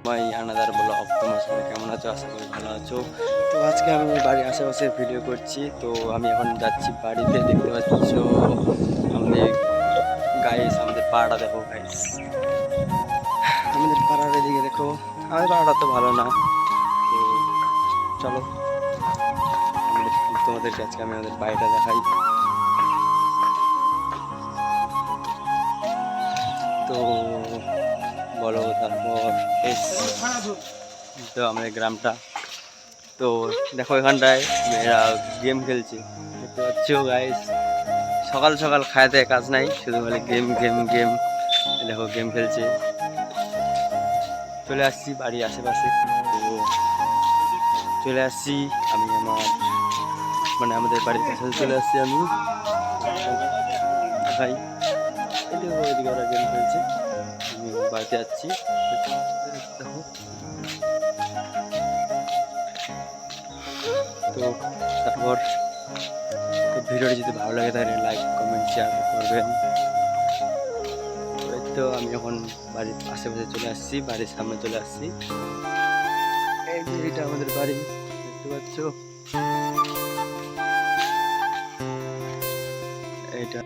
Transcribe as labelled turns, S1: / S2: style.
S1: My another blog. তোমার সবাই কেমন আছো? আশা করি ভালো আছো। তো আজকে আমি বাড়ির আশেপাশে ভিডিও করছি। তো আমি এখন যাচ্ছি বাড়িতে। দেখতে পাচ্ছ আমাদের গাইস, আমাদের পাড়াটা দেখো গাইস, আমাদের পাড়ার এদিকে দেখো। আমাদের পাড়াটা তো ভালো না, তো চলো তোমাদেরকে আজকে আমি আমাদের বাড়িটা দেখাই। তো বলো, তারপর তো আমাদের গ্রামটা, তো দেখো এখানটায় মেয়েরা গেম খেলছে, দেখতে পাচ্ছ গাইস। সকাল সকাল খাইতে কাজ নাই, শুধু বলে গেম গেম গেম। দেখো গেম খেলছে। চলে আসছি বাড়ির আশেপাশে, তো চলে আসছি আমি আমাদের বাড়ির কাছে চলে আসছি আমি। ভাই এদিকে ওইদিকে ওরা গেম খেলছে, আমি বাড়িতে যাচ্ছি। দেখো, তো তারপর ভিডিওটি যদি ভালো লাগে তাহলে লাইক কমেন্ট শেয়ার করবেন। তো আমি এখন বাড়ির আশেপাশে চলে আসছি, বাড়ির সামনে চলে আসছি। এই যে এটা আমাদের বাড়ি, দেখতে পাচ্ছ। এটা